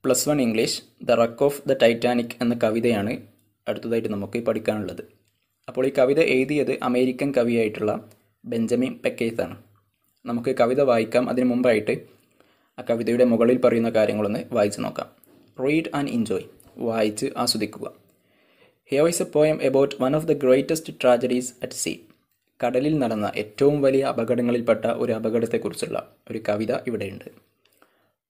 +1 English the wreck of the Titanic എന്ന കവിതയാണ് അടുത്തതായിട്ട് നമുക്ക് പഠിക്കാനുള്ളത്. അപ്പോൾ ഈ കവിത എഴുതിയത് അമേരിക്കൻ കവിയായിട്ടുള്ള ബെഞ്ചമിൻ പെക്കെയ്ത്ത് ആണ്. നമുക്ക് കവിത വായിക്കാം. അതിനു മുമ്പായിട്ട് ആ കവിതയുടെ മുകളിൽ പറയുന്ന കാര്യങ്ങളൊന്ന് വായിച്ചു നോക്കാം. റീഡ് ആൻഡ് എൻജോയ്, വായിച്ച് ആസ്വദിക്കുക. Here is A poem about one of the greatest tragedies at see. കടലിൽ നടന്ന ഏറ്റവും വലിയ അപകടങ്ങളിൽപ്പെട്ട ഒരു അപകടത്തെക്കുറിച്ചുള്ള ഒരു കവിത ഇവിടെയുണ്ട്.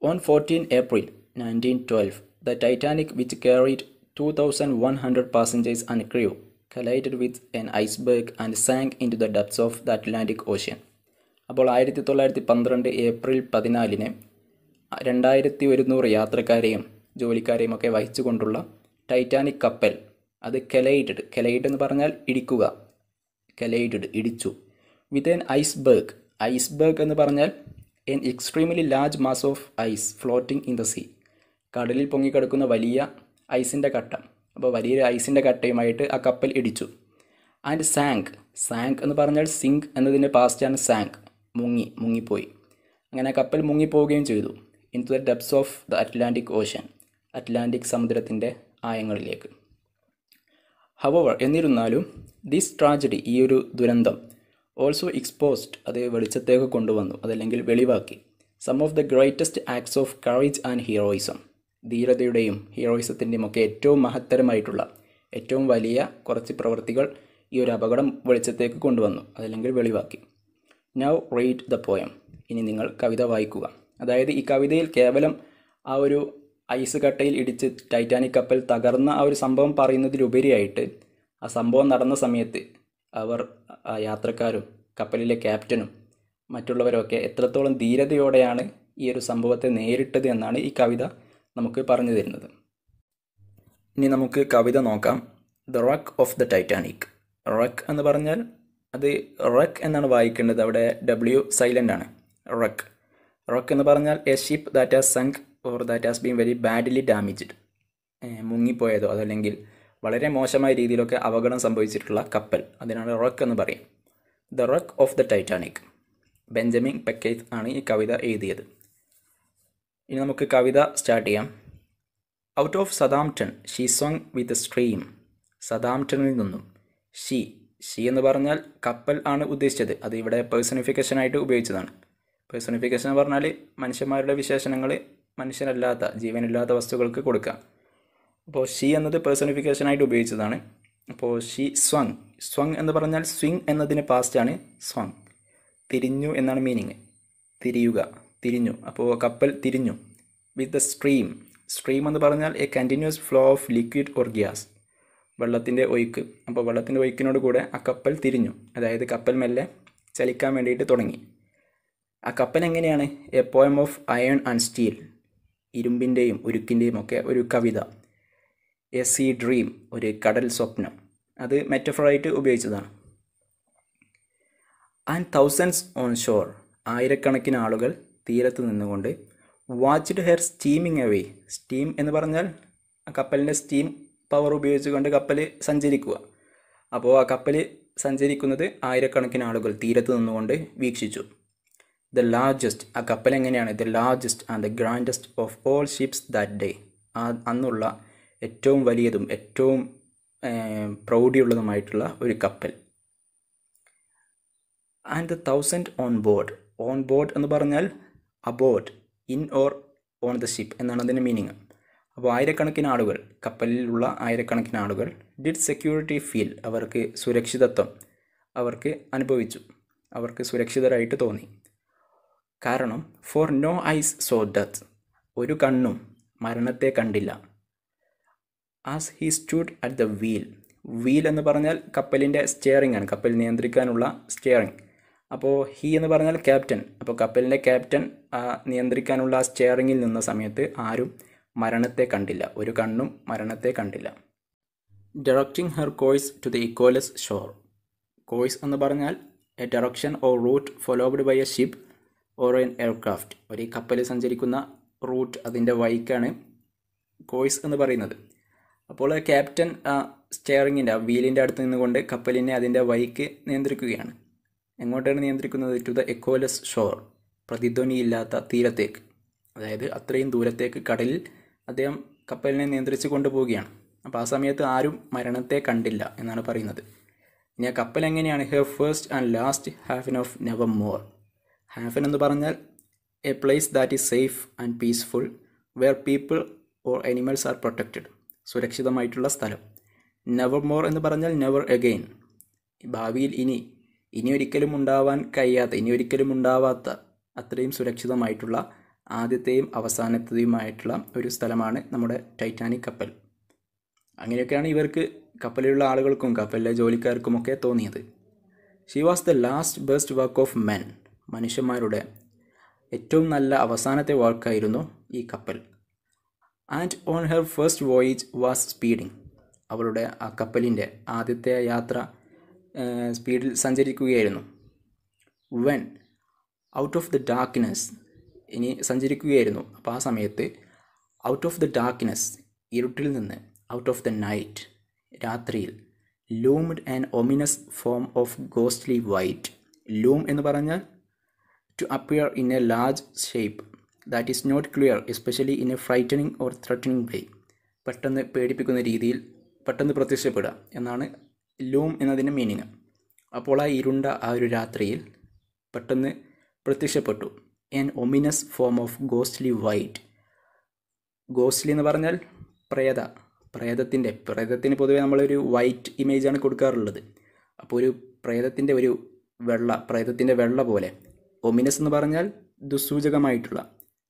On 14 April 1912, the Titanic, which carried 2,100 passengers and crew, collided with an iceberg and sank into the depths of the Atlantic Ocean. അപ്പോൾ 1912 April 14 2100 യാത്രക്കാരെയും ജോലിക്കാരെയും ഒക്കെ വഹിച്ചുകൊണ്ടുള്ള Titanic കപ്പൽ അത് കെലൈഡ് എന്ന് പറഞ്ഞാൽ ഇടിക്കുക, ഇടിച്ചു. വിത്ത് ആൻ ഐസ്ബർഗ് എന്ന് പറഞ്ഞാൽ an extremely large mass of ice floating in the sea. കടലിൽ പൊങ്ങിക്കിടക്കുന്ന വലിയ ഐസിൻ്റെ കട്ട. അപ്പോൾ വലിയൊരു ഐസിൻ്റെ കട്ടയുമായിട്ട് ആ കപ്പൽ ഇടിച്ചു. ആൻഡ് സാങ്ക് എന്ന് പറഞ്ഞാൽ സിങ്ക് എന്നതിൻ്റെ പാസ്റ്റാണ് സാങ്ക്, മുങ്ങിപ്പോയി. അങ്ങനെ ആ കപ്പൽ മുങ്ങിപ്പോവുകയും ചെയ്തു. Into the depths of the Atlantic Ocean, Atlantic സമുദ്രത്തിൻ്റെ ആയങ്ങളിലേക്ക്. ഹവവർ, എന്നിരുന്നാലും ദിസ് ട്രാജഡി, ഈ ഒരു ദുരന്തം, ഓൾസോ എക്സ്പോസ്ഡ്, അത് വെളിച്ചത്തേക്ക് കൊണ്ടുവന്നു, അതല്ലെങ്കിൽ വെളിവാക്കി, some of the greatest acts of courage and heroism, ധീരതയുടെയും ഹീറോയിസത്തിൻ്റെയും ഒക്കെ ഏറ്റവും മഹത്തരമായിട്ടുള്ള ഏറ്റവും വലിയ കുറച്ച് പ്രവൃത്തികൾ ഈ ഒരു അപകടം വെളിച്ചത്തേക്ക് കൊണ്ടുവന്നു, അതല്ലെങ്കിൽ വെളിവാക്കി. നൗ റീഡ് ദ പോയം, ഇനി നിങ്ങൾ കവിത വായിക്കുക. അതായത് ഈ കവിതയിൽ കേവലം ആ ഒരു ഐസ് കട്ടയിൽ ഇടിച്ച് ടൈറ്റാനിക് കപ്പൽ തകർന്ന ആ ഒരു സംഭവം പറയുന്നതിലുപരിയായിട്ട് ആ സംഭവം നടന്ന സമയത്ത് ആ യാത്രക്കാരും കപ്പലിലെ ക്യാപ്റ്റനും മറ്റുള്ളവരൊക്കെ എത്രത്തോളം ധീരതയോടെയാണ് ഈ ഒരു സംഭവത്തെ നേരിട്ടത് എന്നാണ് ഈ കവിത നമുക്ക് പറഞ്ഞു തരുന്നത്. ഇനി നമുക്ക് കവിത നോക്കാം. The wreck of the Titanic. Wreck എന്ന് പറഞ്ഞാൽ അത് റക്ക് എന്നാണ് വായിക്കേണ്ടത്, അവിടെ W സൈലൻ്റ് ആണ്. റക്ക് എന്ന് പറഞ്ഞാൽ a ship that has sunk or that has been very badly damaged, മുങ്ങിപ്പോയതോ അതല്ലെങ്കിൽ വളരെ മോശമായ രീതിയിലൊക്കെ അപകടം സംഭവിച്ചിട്ടുള്ള കപ്പൽ, അതിനാണ് റക്ക് എന്ന് പറയും. The wreck of the Titanic. Benjamin Peckeith ആണ് ഈ കവിത എഴുതിയത്. ഇനി നമുക്ക് കവിത സ്റ്റാർട്ട് ചെയ്യാം. Out of Southampton she swung with stream. സതാംപ്ടണിൽ നിന്നും ഷീ എന്ന് പറഞ്ഞാൽ കപ്പൽ ആണ് ഉദ്ദേശിച്ചത്. അത് ഇവിടെ പേഴ്സണിഫിക്കേഷനായിട്ട് ഉപയോഗിച്ചതാണ്. പേഴ്സണിഫിക്കേഷൻ എന്ന് പറഞ്ഞാൽ മനുഷ്യന്മാരുടെ വിശേഷണങ്ങൾ മനുഷ്യനല്ലാത്ത ജീവനില്ലാത്ത വസ്തുക്കൾക്ക് കൊടുക്കുക. അപ്പോൾ ഷീ എന്നത് പേഴ്സണിഫിക്കേഷനായിട്ട് ഉപയോഗിച്ചതാണ്. അപ്പോൾ ഷീ സ്വങ് എന്ന് പറഞ്ഞാൽ സ്വിങ് എന്നതിന് പാസ്റ്റാണ് സ്വങ്. തിരിഞ്ഞു എന്നാണ് മീനിങ്. തിരിഞ്ഞു. അപ്പോൾ കപ്പൽ തിരിഞ്ഞു. വിത്ത് ദ സ്ട്രീം എന്ന് പറഞ്ഞാൽ A continuous flow of liquid or gas, വെള്ളത്തിൻ്റെ ഒഴുക്ക്. അപ്പോൾ വെള്ളത്തിൻ്റെ ഒഴുക്കിനോട് കൂടെ ആ കപ്പൽ തിരിഞ്ഞു, അതായത് കപ്പൽ മെല്ലെ ചലിക്കാൻ വേണ്ടിയിട്ട് തുടങ്ങി. ആ കപ്പൽ എങ്ങനെയാണ്? A poem of iron and steel, ഇരുമ്പിൻ്റെയും ഉരുക്കിൻ്റെയും ഒക്കെ ഒരു കവിത. എ സീ ഡ്രീം, ഒരു കടൽ സ്വപ്നം, അത് മെറ്റഫറായിട്ട് ഉപയോഗിച്ചതാണ്. ആൻഡ് തൗസൻഡ്സ് ഓൺ ഷോർ, ആയിരക്കണക്കിന് ആളുകൾ തീരത്ത് നിന്നുകൊണ്ട് watched hair steaming away. Steam എന്ന് പറഞ്ഞാൽ ആ കപ്പലിൻ്റെ സ്റ്റീം പവർ ഉപയോഗിച്ചുകൊണ്ട് കപ്പൽ സഞ്ചരിക്കുക. അപ്പോൾ ആ കപ്പൽ സഞ്ചരിക്കുന്നത് ആയിരക്കണക്കിന് ആളുകൾ തീരത്ത് നിന്നുകൊണ്ട് വീക്ഷിച്ചു. ദ ലാർജസ്റ്റ്, ആ കപ്പൽ എങ്ങനെയാണ്? The largest and the grandest of all ships that day, അന്നുള്ള ഏറ്റവും വലിയതും ഏറ്റവും പ്രൗഢിയുള്ളതുമായിട്ടുള്ള ഒരു കപ്പൽ. ആൻഡ് ദ 1000 ഓൺ ബോർഡ് എന്ന് പറഞ്ഞാൽ aboard, in or on the ship എന്നാണ് അതിൻ്റെ മീനിങ്. അപ്പോൾ ആയിരക്കണക്കിന് ആളുകൾ, കപ്പലിലുള്ള ആയിരക്കണക്കിന് ആളുകൾ ഡിഡ് സെക്യൂരിറ്റി ഫീൽ, അവർക്ക് സുരക്ഷിതത്വം അവർക്ക് അനുഭവിച്ചു, അവർക്ക് സുരക്ഷിതരായിട്ട് തോന്നി. കാരണം for no eyes saw death, ഒരു കണ്ണും മരണത്തെ കണ്ടില്ല. As he stood at the wheel എന്ന് പറഞ്ഞാൽ കപ്പലിൻ്റെ സ്റ്റിയറിംഗ് ആണ്, കപ്പൽ നിയന്ത്രിക്കാനുള്ള സ്റ്റിയറിംഗ്. അപ്പോൾ ഹി എന്ന് പറഞ്ഞാൽ ക്യാപ്റ്റൻ. അപ്പോൾ കപ്പലിൻ്റെ ക്യാപ്റ്റൻ നിയന്ത്രിക്കാനുള്ള ആ സ്റ്റിയറിങ്ങിൽ നിന്ന സമയത്ത് ആരും മരണത്തെ കണ്ടില്ല, ഒരു കണ്ണും മരണത്തെ കണ്ടില്ല. Directing her course to the equalous shore. Course എന്ന് പറഞ്ഞാൽ a direction or route followed by a ship or an aircraft. ഒരു കപ്പൽ സഞ്ചരിക്കുന്ന റൂട്ട്, അതിൻ്റെ വഴിക്കാണ് കോഴ്സ് എന്ന് പറയുന്നത്. അപ്പോൾ ക്യാപ്റ്റൻ സ്റ്റിയറിങ്ങിൻ്റെ വീലിൻ്റെ അടുത്ത് നിന്നുകൊണ്ട് കപ്പലിനെ അതിൻ്റെ വഴിക്ക് നിയന്ത്രിക്കുകയാണ്. എങ്ങോട്ടാണ് നിയന്ത്രിക്കുന്നത്? ടു ദ എക്കോലസ് ഷോർ, പ്രതിധ്വനിയില്ലാത്ത തീരത്തേക്ക്. അതായത് അത്രയും ദൂരത്തേക്ക് കടലിൽ അദ്ദേഹം കപ്പലിനെ നിയന്ത്രിച്ച് കൊണ്ടുപോവുകയാണ്. അപ്പോൾ ആ സമയത്ത് ആരും മരണത്തെ കണ്ടില്ല എന്നാണ് പറയുന്നത്. ഇനി ആ കപ്പൽ എങ്ങനെയാണ്? Her first and last ഹാഫൻ of never more. ഹാഫൻ എന്ന് പറഞ്ഞാൽ A place that is safe and peaceful wear people or animals are protected. സുരക്ഷിതമായിട്ടുള്ള സ്ഥലം. നെവർ മോർ എന്ന് പറഞ്ഞാൽ നെവർ അഗെയിൻ, ഭാവിയിൽ ഇനി ഒരിക്കലും ഉണ്ടാവാൻ കഴിയാത്ത, ഇനി ഒരിക്കലും ഉണ്ടാവാത്ത അത്രയും സുരക്ഷിതമായിട്ടുള്ള ആദ്യത്തെയും അവസാനത്തെയുമായിട്ടുള്ള ഒരു സ്ഥലമാണ് നമ്മുടെ ടൈറ്റാനിക് കപ്പൽ. അങ്ങനെയൊക്കെയാണ് ഇവർക്ക്, കപ്പലിലുള്ള ആളുകൾക്കും കപ്പലിലെ ജോലിക്കാർക്കുമൊക്കെ തോന്നിയത്. She was the last best work of men. മനുഷ്യന്മാരുടെ ഏറ്റവും നല്ല അവസാനത്തെ വർക്കായിരുന്നു ഈ കപ്പൽ. And on her first voyage was speeding. അവളുടെ ആ കപ്പലിൻ്റെ ആദ്യത്തെ യാത്ര സ്പീഡിൽ സഞ്ചരിക്കുകയായിരുന്നു. When out of the darkness, ഇനി സഞ്ചരിക്കുകയായിരുന്നു. അപ്പോൾ ആ സമയത്ത് ഔട്ട് ഓഫ് ദ ഡാർക്ക്നെസ്, ഇരുട്ടിൽ നിന്ന്, ഔട്ട് ഓഫ് ദ നൈറ്റ്, രാത്രിയിൽ, loomed an ominous form of ghostly white. Loom എന്ന് പറഞ്ഞാൽ to appear in a large shape that is not clear especially in a frightening or threatening way. പെട്ടെന്ന് പേടിപ്പിക്കുന്ന രീതിയിൽ പെട്ടെന്ന് പ്രത്യക്ഷപ്പെടുക എന്നാണ് ലൂം എന്നതിൻ്റെ മീനിങ്. അപ്പോൾ ആ ഇരുണ്ട ആ ഒരു രാത്രിയിൽ പെട്ടെന്ന് പ്രത്യക്ഷപ്പെട്ടു. An ominous form of ghostly white. Ghostly എന്ന് പറഞ്ഞാൽ പ്രേതത്തിന് പൊതുവെ നമ്മളൊരു വൈറ്റ് ഇമേജാണ് കൊടുക്കാറുള്ളത്. അപ്പോൾ ഒരു പ്രേതത്തിൻ്റെ വെള്ള പോലെ. ഒമിനസ് എന്ന് പറഞ്ഞാൽ ദുസ്സൂചകമായിട്ടുള്ള,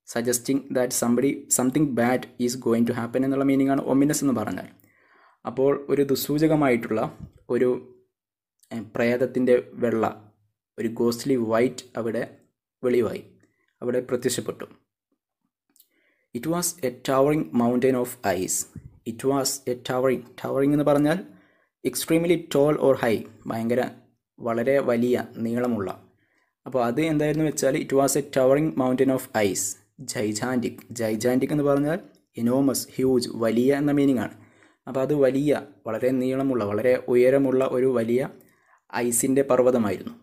suggesting that something bad is going to happen എന്നുള്ള മീനിങ്ങാണ് ഒമിനസ് എന്ന് പറഞ്ഞാൽ. അപ്പോൾ ഒരു ദുസ്സൂചകമായിട്ടുള്ള ഒരു പ്രേതത്തിൻ്റെ വെള്ള, ഒരു ഗോസ്റ്റ്ലി വൈറ്റ് അവിടെ വെളിവായി, അവിടെ പ്രത്യക്ഷപ്പെട്ടു. It was a towering mountain of ice. It was a towering എന്ന് പറഞ്ഞാൽ എക്സ്ട്രീംലി ടോൾ ഓർ ഹൈ, വളരെ വലിയ, നീളമുള്ള. അപ്പോൾ അത് എന്തായിരുന്നു വെച്ചാൽ it was a towering mountain of ice. Gigantic എന്ന് പറഞ്ഞാൽ എനോമസ്, ഹ്യൂജ്, വലിയ എന്ന മീനിങ് ആണ്. അപ്പോൾ അത് വലിയ, വളരെ നീളമുള്ള, വളരെ ഉയരമുള്ള ഒരു വലിയ ഐസിൻ്റെ പർവ്വതമായിരുന്നു.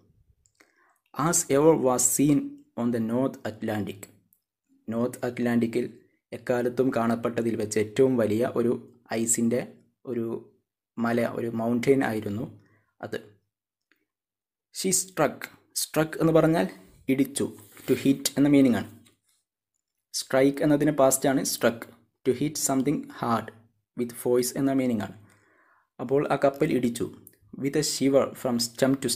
As ever was seen on the north അറ്റ്ലാന്റിക്കിൽ എക്കാലത്തും കാണപ്പെട്ടതിൽ വെച്ച് ഏറ്റവും വലിയ ഒരു ഐസിൻ്റെ ഒരു മല, ഒരു മൗണ്ടെയിൻ ആയിരുന്നു അത്. ഷീ സ്ട്രക്ക് എന്ന് പറഞ്ഞാൽ ഇടിച്ചു, ടു ഹിറ്റ് എന്ന മീനിങ് ആണ്. സ്ട്രൈക്ക് എന്നതിന് പാസ്റ്റാണ് struck. To hit something hard with force എന്ന മീനിങ് ആണ്. അപ്പോൾ ആ കപ്പൽ ഇടിച്ചു. With a shiver from stem to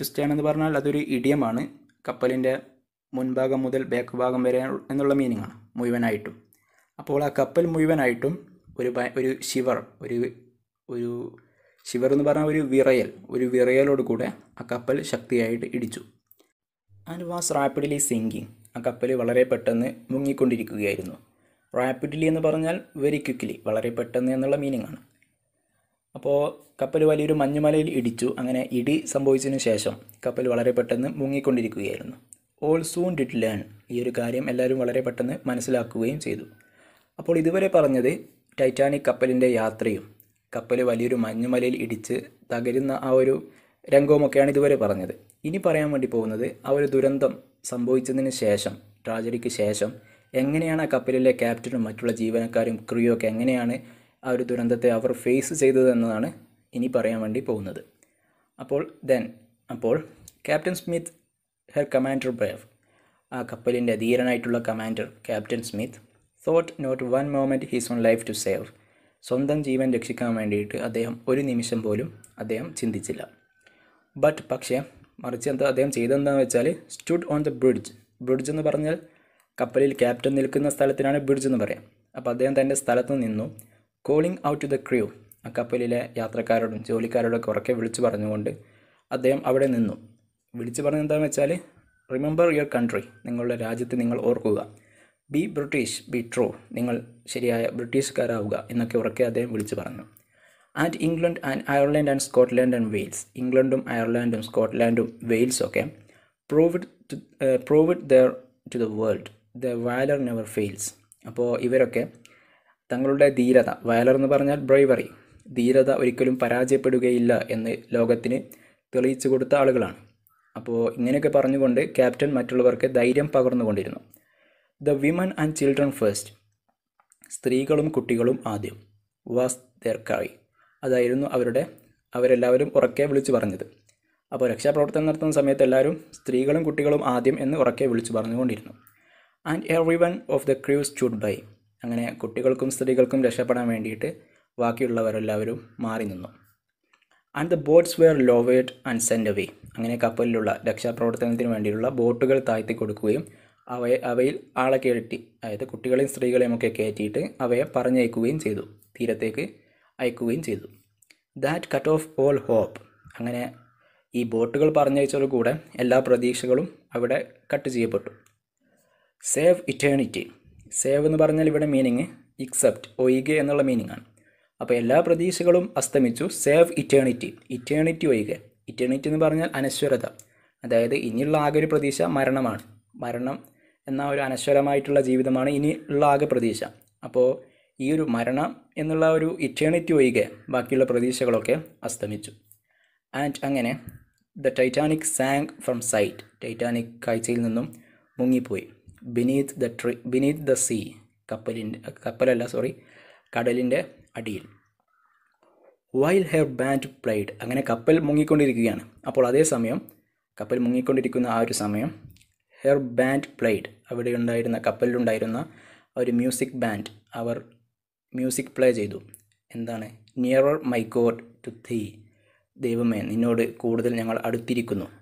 stern എന്ന് പറഞ്ഞാൽ അതൊരു ഇഡിയമാണ്. കപ്പലിൻ്റെ മുൻഭാഗം മുതൽ ബാക്ക് ഭാഗം വരെ എന്നുള്ള മീനിങ് ആണ് മുഴുവനായിട്ടും. അപ്പോൾ ആ കപ്പൽ മുഴുവനായിട്ടും ഒരു ഷിവർ എന്ന് പറഞ്ഞാൽ ഒരു വിറയലോട് കൂടെ ആ കപ്പൽ ശക്തിയായിട്ട് ഇടിച്ചു. And was rapidly sinking. ആ കപ്പൽ വളരെ പെട്ടെന്ന് മുങ്ങിക്കൊണ്ടിരിക്കുകയായിരുന്നു. റാപ്പിഡ്ലി എന്ന് പറഞ്ഞാൽ വെരി ക്വിക്ക്ലി, വളരെ പെട്ടെന്ന് എന്നുള്ള മീനിങ് ആണ്. അപ്പോൾ കപ്പൽ വലിയൊരു മഞ്ഞുമലയിൽ ഇടിച്ചു. അങ്ങനെ ഇടി സംഭവിച്ചതിന് ശേഷം കപ്പൽ വളരെ പെട്ടെന്ന് മുങ്ങിക്കൊണ്ടിരിക്കുകയായിരുന്നു. All soon did learn. ഈ ഒരു കാര്യം എല്ലാവരും വളരെ പെട്ടെന്ന് മനസ്സിലാക്കുകയും ചെയ്തു. അപ്പോൾ ഇതുവരെ പറഞ്ഞത് ടൈറ്റാനിക് കപ്പലിൻ്റെ യാത്രയും കപ്പൽ വലിയൊരു മഞ്ഞുമലയിൽ ഇടിച്ച് തകരുന്ന ആ ഒരു രംഗവുമൊക്കെയാണ് ഇതുവരെ പറഞ്ഞത്. ഇനി പറയാൻ വേണ്ടി പോകുന്നത് ആ ഒരു ദുരന്തം സംഭവിച്ചതിന് ശേഷം, ട്രാജഡിക്ക് ശേഷം എങ്ങനെയാണ് ആ കപ്പലിലെ ക്യാപ്റ്റനും മറ്റുള്ള ജീവനക്കാരും ക്രൂ ഒക്കെ എങ്ങനെയാണ് ആ ഒരു ദുരന്തത്തെ അവർ ഫേസ് ചെയ്തത് എന്നതാണ് ഇനി പറയാൻ വേണ്ടി പോകുന്നത്. അപ്പോൾ Captain Smith, her commander brave, ആ കപ്പലിൻ്റെ ധീരനായിട്ടുള്ള commander Captain Smith, thought not one moment his own life to save. സ്വന്തം ജീവൻ രക്ഷിക്കാൻ വേണ്ടിയിട്ട് അദ്ദേഹം ഒരു നിമിഷം പോലും അദ്ദേഹം ചിന്തിച്ചില്ല. പക്ഷേ മറിച്ച് അദ്ദേഹം ചെയ്തതെന്താണെന്ന് വെച്ചാൽ സ്റ്റുഡ് ഓൺ ദ ബ്രിഡ്ജ് എന്ന് പറഞ്ഞാൽ കപ്പലിൽ ക്യാപ്റ്റൻ നിൽക്കുന്ന സ്ഥലത്തിനാണ് ബ്രിഡ്ജ് എന്ന് പറയാം. അപ്പോൾ അദ്ദേഹം തൻ്റെ സ്ഥലത്ത് നിന്നു calling out to the crew, ആ കപ്പലിലെ യാത്രക്കാരോടും ജോലിക്കാരോടൊക്കെ ഉറക്കെ വിളിച്ചു പറഞ്ഞുകൊണ്ട് അദ്ദേഹം അവിടെ നിന്നു. വിളിച്ചു പറഞ്ഞത് എന്താണെന്ന് വെച്ചാൽ റിമെമ്പർ യുവർ കൺട്രി, നിങ്ങളുടെ രാജ്യത്തെ നിങ്ങൾ ഓർക്കുക. ബി ബ്രിട്ടീഷ്, ബി ട്രൂ, നിങ്ങൾ ശരിയായ ബ്രിട്ടീഷുകാരാവുക എന്നൊക്കെ ഉറക്കെ അദ്ദേഹം വിളിച്ചു പറഞ്ഞു. And England and Ireland and Scotland and Wales, ഇംഗ്ലണ്ടും അയർലൻഡും സ്കോട്ട്ലാൻഡും വെയിൽസും ഒക്കെ proved there to the world the valour never fails. അപ്പോൾ ഇവരൊക്കെ തങ്ങളുടെ ധീരത, വാലർ എന്ന് പറഞ്ഞാൽ ബ്രൈവറി, ധീരത ഒരിക്കലും പരാജയപ്പെടുകയില്ല എന്ന് ലോകത്തിന് തെളിയിച്ചു കൊടുത്ത ആളുകളാണ്. അപ്പോൾ ഇങ്ങനെയൊക്കെ പറഞ്ഞുകൊണ്ട് ക്യാപ്റ്റൻ മറ്റുള്ളവർക്ക് ധൈര്യം പകർന്നുകൊണ്ടിരുന്നു. The women and children first, സ്ത്രീകളും കുട്ടികളും ആദ്യം. Was their cry. അതായിരുന്നു അവരെല്ലാവരും ഉറക്കെ വിളിച്ചു പറഞ്ഞത്. അപ്പോൾ രക്ഷാപ്രവർത്തനം നടത്തുന്ന സമയത്ത് എല്ലാവരും സ്ത്രീകളും കുട്ടികളും ആദ്യം എന്ന് ഉറക്കെ വിളിച്ചു പറഞ്ഞുകൊണ്ടിരുന്നു. And every one of the crew stood by. അങ്ങനെ കുട്ടികൾക്കും സ്ത്രീകൾക്കും രക്ഷപ്പെടാൻ വേണ്ടിയിട്ട് ബാക്കിയുള്ളവരെല്ലാവരും മാറി നിന്നു. And the boats were lowered and send away. അങ്ങനെ കപ്പലിലുള്ള രക്ഷാപ്രവർത്തനത്തിന് വേണ്ടിയുള്ള ബോട്ടുകൾ താഴ്ത്തി കൊടുക്കുകയും അവയിൽ ആളെ കയറ്റി, അതായത് കുട്ടികളെയും സ്ത്രീകളെയും ഒക്കെ കയറ്റിയിട്ട് അവയെ പറഞ്ഞയക്കുകയും ചെയ്തു, തീരത്തേക്ക് അയക്കുകയും ചെയ്തു. That cut off all hope. അങ്ങനെ ഈ ബോട്ടുകൾ പറഞ്ഞയച്ചതോടു കൂടെ എല്ലാ പ്രതീക്ഷകളും അവിടെ കട്ട് ചെയ്യപ്പെട്ടു. Save eternity. സേവ് എന്ന് പറഞ്ഞാൽ ഇവിടെ മീനിങ് എക്സെപ്റ്റ്, ഒഴികെ എന്നുള്ള മീനിങ് ആണ്. അപ്പോൾ എല്ലാ പ്രതീക്ഷകളും അസ്തമിച്ചു. സേവ് ഇറ്റേണിറ്റി, ഇറ്റേണിറ്റി ഒഴികെ. ഇറ്റേണിറ്റി എന്ന് പറഞ്ഞാൽ അനശ്വരത, അതായത് ഇനിയുള്ള ആകെ ഒരു പ്രതീക്ഷ മരണമാണ്. മരണം എന്ന ഒരു അനശ്വരമായിട്ടുള്ള ജീവിതമാണ് ഇനി ഉള്ള ആകെ പ്രതീക്ഷ. അപ്പോൾ ഈ ഒരു മരണം എന്നുള്ള ഒരു ഇറ്റേണിറ്റി ഒഴികെ ബാക്കിയുള്ള പ്രതീക്ഷകളൊക്കെ അസ്തമിച്ചു. ആൻഡ് അങ്ങനെ the Titanic sank from sight. Titanic കാഴ്ചയിൽ നിന്നും മുങ്ങിപ്പോയി. Beneath the sea. കടലിൻ്റെ അടിയിൽ. While her band played. അങ്ങനെ കപ്പൽ മുങ്ങിക്കൊണ്ടിരിക്കുകയാണ്. അപ്പോൾ അതേസമയം കപ്പൽ മുങ്ങിക്കൊണ്ടിരിക്കുന്ന ആ ഒരു സമയം ഹെർ ബാൻഡ് പ്ലേഡ്. അവിടെ ഉണ്ടായിരുന്ന കപ്പലിലുണ്ടായിരുന്ന ഒരു മ്യൂസിക് ബാൻഡ് അവർ മ്യൂസിക് പ്ലേ ചെയ്തു. എന്താണ്? Nearer my God to thee. ദൈവമേ, നിന്നോട് കൂടുതൽ ഞങ്ങൾ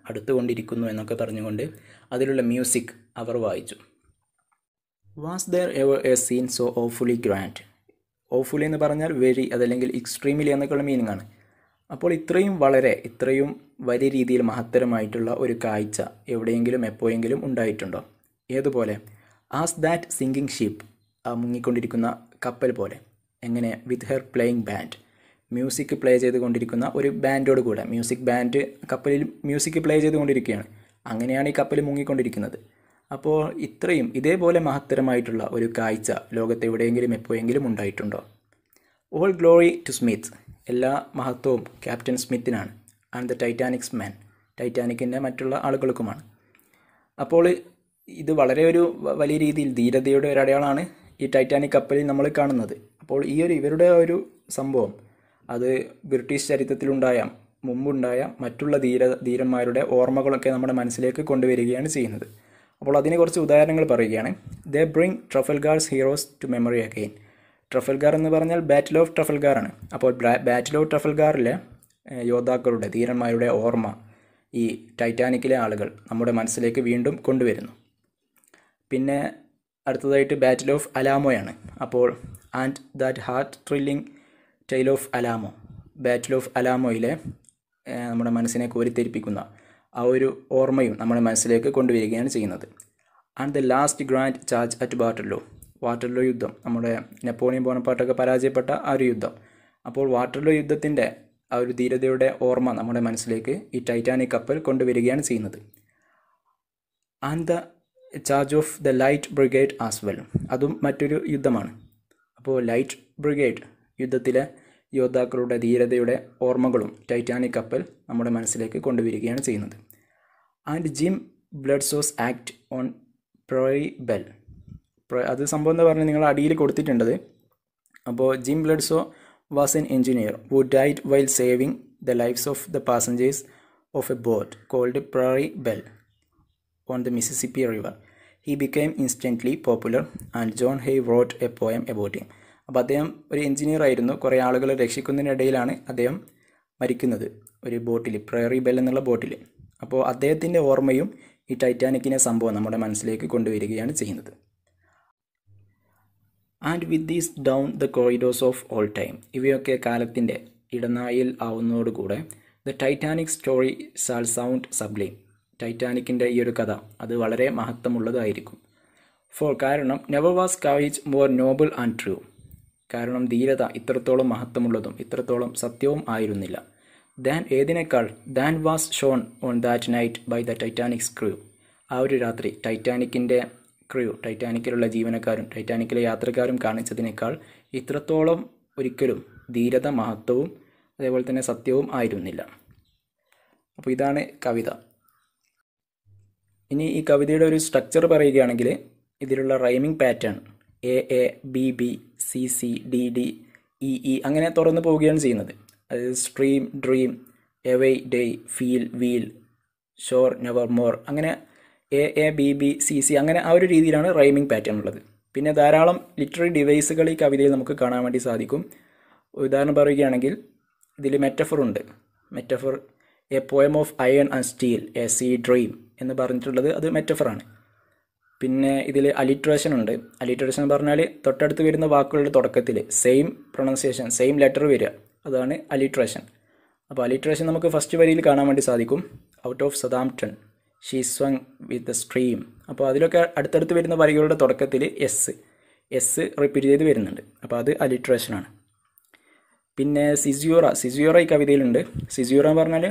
അടുത്തുകൊണ്ടിരിക്കുന്നു എന്നൊക്കെ പറഞ്ഞുകൊണ്ട് അതിലുള്ള മ്യൂസിക് അവർ വായിച്ചു. Was there ever a scene so awfully grand. Awfully എന്ന് പറഞ്ഞാൽ വെരി, അതല്ലെങ്കിൽ എക്സ്ട്രീമിലി എന്നൊക്കെയുള്ള മീനിങ് ആണ്. അപ്പോൾ ഇത്രയും വലിയ രീതിയിൽ മഹത്തരമായിട്ടുള്ള ഒരു കാഴ്ച എവിടെയെങ്കിലും എപ്പോഴെങ്കിലും ഉണ്ടായിട്ടുണ്ടോ? ഏതുപോലെ? As that sinking ship. ആ മുങ്ങിക്കൊണ്ടിരിക്കുന്ന കപ്പൽ പോലെ. എങ്ങനെ? With her playing band. Music play ചെയ്തുകൊണ്ടിരിക്കുന്ന ഒരു ബാൻഡോട് കൂടെ. മ്യൂസിക് ബാൻഡ് കപ്പലിൽ മ്യൂസിക് പ്ലേ ചെയ്തുകൊണ്ടിരിക്കുകയാണ്. അങ്ങനെയാണ് ഈ കപ്പൽ മുങ്ങിക്കൊണ്ടിരിക്കുന്നത്. അപ്പോൾ ഇതേപോലെ മഹത്തരമായിട്ടുള്ള ഒരു കാഴ്ച ലോകത്ത് എവിടെയെങ്കിലും എപ്പോഴെങ്കിലും ഉണ്ടായിട്ടുണ്ടോ? All glory to Smith. എല്ലാ മഹത്വവും ക്യാപ്റ്റൻ സ്മിത്തിനാണ്. And the Titanic's man. ടൈറ്റാനിക്കിൻ്റെ മറ്റുള്ള ആളുകൾക്കുമാണ്. അപ്പോൾ ഇത് വളരെ വലിയ രീതിയിൽ ധീരതയുടെ ഒരു അടയാളമാണ് ഈ ടൈറ്റാനിക് കപ്പലിൽ നമ്മൾ കാണുന്നത്. അപ്പോൾ ഇവരുടെ ഒരു സംഭവം അത് ബ്രിട്ടീഷ് ചരിത്രത്തിലുണ്ടായ മുമ്പുണ്ടായ മറ്റുള്ള ധീരന്മാരുടെ ഓർമ്മകളൊക്കെ നമ്മുടെ മനസ്സിലേക്ക് കൊണ്ടുവരികയാണ് ചെയ്യുന്നത്. അപ്പോൾ അതിനെ കുറച്ച് ഉദാഹരണങ്ങൾ പറയുകയാണ്. They bring Trafalgar's heroes to memory again. Trafalgar എന്ന് പറഞ്ഞാൽ ബാറ്റിൽ ഓഫ് ട്രഫൽഗാർ ആണ്. അപ്പോൾ ബാറ്റിൽ ഓഫ് ട്രഫൽഗാറിലെ യോദ്ധാക്കളുടെ, ധീരന്മാരുടെ ഓർമ്മ ഈ ടൈറ്റാനിക്കിലെ ആളുകൾ നമ്മുടെ മനസ്സിലേക്ക് വീണ്ടും കൊണ്ടുവരുന്നു. പിന്നെ അടുത്തതായിട്ട് ബാറ്റിൽ ഓഫ് അലാമോയാണ്. അപ്പോൾ and that heart thrilling tale of Alamo. Battle of അലാമോയിലെ നമ്മുടെ മനസ്സിനെ കോരിത്തെരിപ്പിക്കുന്ന ആ ഒരു ഓർമ്മയും നമ്മുടെ മനസ്സിലേക്ക് കൊണ്ടുവരികയാണ് ചെയ്യുന്നത്. And the last grand charge at Waterloo യുദ്ധം. നമ്മുടെ നെപ്പോളിയൻ ബോണപ്പാർട്ടൊക്കെ പരാജയപ്പെട്ട ആ ഒരു യുദ്ധം. അപ്പോൾ വാട്ടർലോ യുദ്ധത്തിൻ്റെ ആ ഒരു ധീരതയുടെ ഓർമ്മ നമ്മുടെ മനസ്സിലേക്ക് ഈ ടൈറ്റാനിക് കപ്പൽ കൊണ്ടുവരികയാണ് ചെയ്യുന്നത്. And the charge of the Light brigade as well. അതും മറ്റൊരു യുദ്ധമാണ്. അപ്പോൾ ലൈറ്റ് ബ്രിഗേഡ് യുദ്ധത്തിലെ യോദ്ധാക്കളുടെ ധീരതയുടെ ഓർമ്മകളും ടൈറ്റാനിക് കപ്പൽ നമ്മുടെ മനസ്സിലേക്ക് കൊണ്ടുവരികയാണ് ചെയ്യുന്നത്. And Jim Bludso's act on Prairie Belle. അത് സംഭവം എന്ന് പറഞ്ഞാൽ നിങ്ങൾ അടിയിൽ കൊടുത്തിട്ടുണ്ടത്. അപ്പോൾ Jim Bludso was an engineer who died while saving the lifes of the passengers of a boat called Prairie Belle on the Mississippi River. He became instantly popular and John Hay wrote a poem about him. അപ്പോൾ അദ്ദേഹം ഒരു engineer ആയിരുന്നു. കുറേ ആളുകളെ രക്ഷിക്കുന്നതിനിടയിലാണ് അദ്ദേഹം മരിക്കുന്നത് ഒരു ബോട്ടിൽ, prairie bell എന്നുള്ള ബോട്ടിൽ. അപ്പോൾ അദ്ദേഹത്തിൻ്റെ ഓർമ്മയും ഈ ടൈറ്റാനിക്കിനെ സംഭവം നമ്മുടെ മനസ്സിലേക്ക് കൊണ്ടുവരികയാണ് ചെയ്യുന്നത്. And with these down the corridors of all time. ഇവയൊക്കെ കാലത്തിൻ്റെ ഇടനാഴിയിൽ ആവുന്നതോടുകൂടെ the Titanic story shall sound sublime. ടൈറ്റാനിക്കിൻ്റെ ഈ ഒരു കഥ അത് വളരെ മഹത്വമുള്ളതായിരിക്കും. കാരണം never was courage more noble and true. കാരണം ധീരത ഇത്രത്തോളം മഹത്വമുള്ളതും ഇത്രത്തോളം സത്യവും ആയിരുന്നില്ല. ഏതിനേക്കാൾ than was shown on that night by the Titanic's crew. ആ ഒരു രാത്രി ടൈറ്റാനിക്കിൻ്റെ ക്രൂ, ടൈറ്റാനിക്കിലുള്ള ജീവനക്കാരും ടൈറ്റാനിക്കിലെ യാത്രക്കാരും കാണിച്ചതിനേക്കാൾ ഇത്രത്തോളം ഒരിക്കലും ധീരത, മഹത്വവും അതേപോലെ തന്നെ സത്യവും ആയിരുന്നില്ല. അപ്പോൾ ഇതാണ് കവിത. ഇനി ഈ കവിതയുടെ ഒരു സ്ട്രക്ചർ പറയുകയാണെങ്കിൽ ഇതിലുള്ള rhyming pattern A A B B C C D D E E അങ്ങനെ തുറന്നു പോവുകയാണ് ചെയ്യുന്നത്. അതായത് stream, dream, away, day, feel, wheel, shore, never, more, അങ്ങനെ A A B B C C അങ്ങനെ ആ ഒരു രീതിയിലാണ് റൈമിംഗ് പാറ്റേൺ ഉള്ളത്. പിന്നെ ധാരാളം ലിറ്റററി ഡിവൈസുകൾ ഈ കവിതയിൽ നമുക്ക് കാണാൻ വേണ്ടി സാധിക്കും. ഉദാഹരണം പറയുകയാണെങ്കിൽ ഇതിൽ മെറ്റഫർ ഉണ്ട്. Metaphor a poem of iron and steel, a sea dream എന്ന് പറഞ്ഞിട്ടുള്ളത് അത് മെറ്റഫറാണ്. പിന്നെ ഇതിൽ അലിട്രേഷൻ ഉണ്ട്. അലിട്രേഷൻ എന്ന് പറഞ്ഞാൽ തൊട്ടടുത്ത് വരുന്ന വാക്കുകളുടെ തുടക്കത്തിൽ സെയിം പ്രൊണൗൺസിയേഷൻ, സെയിം ലെറ്റർ വരിക, അതാണ് അലിട്രേഷൻ. അപ്പോൾ അലിട്രേഷൻ നമുക്ക് ഫസ്റ്റ് വരിയിൽ കാണാൻ വേണ്ടി സാധിക്കും. Out of Southampton she swung with the stream. അപ്പോൾ അതിലൊക്കെ അടുത്തടുത്ത് വരുന്ന വരികളുടെ തുടക്കത്തിൽ എസ് റിപ്പീറ്റ് ചെയ്ത് വരുന്നുണ്ട്. അപ്പോൾ അത് അലിട്രേഷനാണ്. പിന്നെ സിസ്യൂറ ഈ കവിതയിലുണ്ട്. സിസ്യൂറ എന്ന് പറഞ്ഞാൽ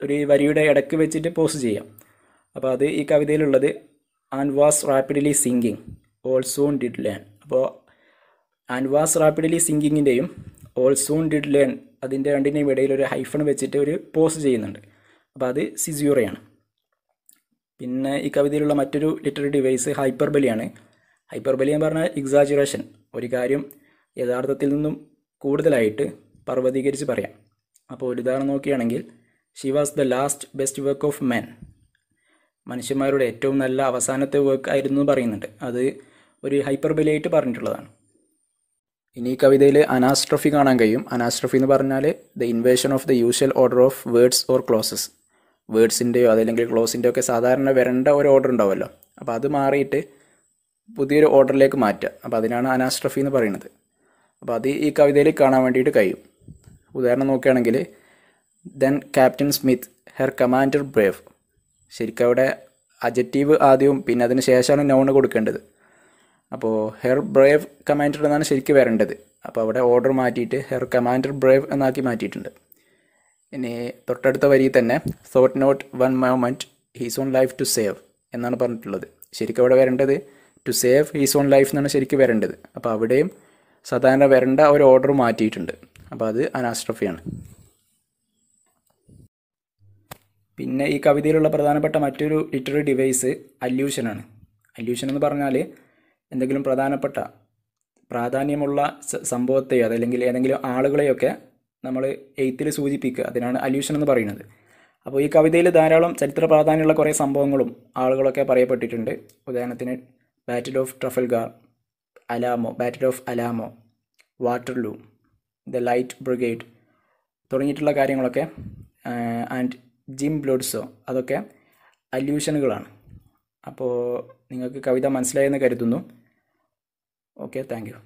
ഒരു വരിയുടെ ഇടയ്ക്ക് വെച്ചിട്ട് പോസ് ചെയ്യാം. അപ്പോൾ അത് ഈ കവിതയിലുള്ളത് and was rapidly sinking all soon did learn. അപ്പോൾ ആൻഡ് വാസ് റാപ്പിഡ്ലി സിംഗിങ്ങിൻ്റെയും ഓൾ സൂൺ ഡിഡ് ലേൺ അതിൻ്റെ രണ്ടിൻ്റെയും ഇടയിൽ ഒരു ഹൈഫൺ വെച്ചിട്ട് ഒരു പോസ് ചെയ്യുന്നുണ്ട്. അപ്പോൾ അത് സിസ്യൂറയാണ്. പിന്നെ ഈ കവിതയിലുള്ള മറ്റൊരു ലിറ്റററി ഡിവൈസ് ഹൈപ്പർബലിയാണ്. ഹൈപ്പർബലി എന്ന് പറഞ്ഞാൽ എക്സാജുറേഷൻ, ഒരു കാര്യം യഥാർത്ഥത്തിൽ നിന്നും കൂടുതലായിട്ട് പർവ്വതീകരിച്ച് പറയാം. അപ്പോൾ ഒരു ഉദാഹരണം നോക്കുകയാണെങ്കിൽ she was the last best work of men, മനുഷ്യന്മാരുടെ ഏറ്റവും നല്ല അവസാനത്തെ വർക്ക് ആയിരുന്നു എന്ന് പറയുന്നുണ്ട്. അത് ഒരു ഹൈപ്പർബലിയായിട്ട് പറഞ്ഞിട്ടുള്ളതാണ്. ഇനി ഈ കവിതയിൽ അനാസ്ട്രഫി കാണാൻ കഴിയും. അനാസ്ട്രഫി എന്ന് പറഞ്ഞാൽ the inversion of the usual order of words or clauses. വേർഡ്സിൻ്റെയോ അതല്ലെങ്കിൽ ക്ലോസിൻ്റെയോ ഒക്കെ സാധാരണ വരേണ്ട ഒരു ഓർഡർ ഉണ്ടാവുമല്ലോ, അപ്പോൾ അത് മാറിയിട്ട് പുതിയൊരു ഓർഡറിലേക്ക് മാറ്റുക. അപ്പോൾ അതിനാണ് അനാസ്ട്രഫി എന്ന് പറയുന്നത്. അപ്പോൾ അത് ഈ കവിതയിൽ കാണാൻ വേണ്ടിയിട്ട് കഴിയും. ഉദാഹരണം നോക്കുകയാണെങ്കിൽ then captain Smith her commander Brave. ശരിക്കും അവിടെ അജക്റ്റീവ് ആദ്യവും പിന്നെ അതിന് ശേഷമാണ് നൗണ് കൊടുക്കേണ്ടത്. അപ്പോൾ ഹെർ ബ്രേവ് കമാൻഡർ എന്നാണ് ശരിക്കും വരേണ്ടത്. അപ്പോൾ അവിടെ ഓർഡർ മാറ്റിയിട്ട് ഹെർ കമാൻഡർ ബ്രേവ് എന്നാക്കി മാറ്റിയിട്ടുണ്ട്. ഇനി തൊട്ടടുത്ത വരിയിൽ തന്നെ thought not one moment his own life to save എന്നാണ് പറഞ്ഞിട്ടുള്ളത്. ശരിക്കും അവിടെ വരേണ്ടത് to save his own life എന്നാണ് ശരിക്കും വരേണ്ടത്. അപ്പോൾ അവിടെയും സാധാരണ വരേണ്ട ഒരു ഓർഡർ മാറ്റിയിട്ടുണ്ട്. അപ്പോൾ അത് അനാസ്ട്രഫിയാണ്. പിന്നെ ഈ കവിതയിലുള്ള പ്രധാനപ്പെട്ട മറ്റൊരു ലിറ്റററി ഡിവൈസ് അല്യൂഷനാണ്. അല്യൂഷൻ എന്ന് പറഞ്ഞാൽ എന്തെങ്കിലും പ്രാധാന്യമുള്ള സംഭവത്തെയോ അതല്ലെങ്കിൽ ഏതെങ്കിലും ആളുകളെയൊക്കെ നമ്മൾ എഴുത്തിൽ സൂചിപ്പിക്കുക, അതിനാണ് അല്യൂഷൻ എന്ന് പറയുന്നത്. അപ്പോൾ ഈ കവിതയിൽ ധാരാളം ചരിത്ര പ്രാധാന്യമുള്ള കുറേ സംഭവങ്ങളും ആളുകളൊക്കെ പറയപ്പെട്ടിട്ടുണ്ട്. ഉദാഹരണത്തിന് battle of Trafalgar, battle of Alamo, Waterloo, the Light Brigade തുടങ്ങിയിട്ടുള്ള കാര്യങ്ങളൊക്കെ ആൻഡ് ജിം ബ്ലോഡ്സോ, അതൊക്കെ അല്യൂഷനുകളാണ്. അപ്പോൾ നിങ്ങൾക്ക് കവിത മനസ്സിലായെന്ന് കരുതുന്നു. Okay, thank you.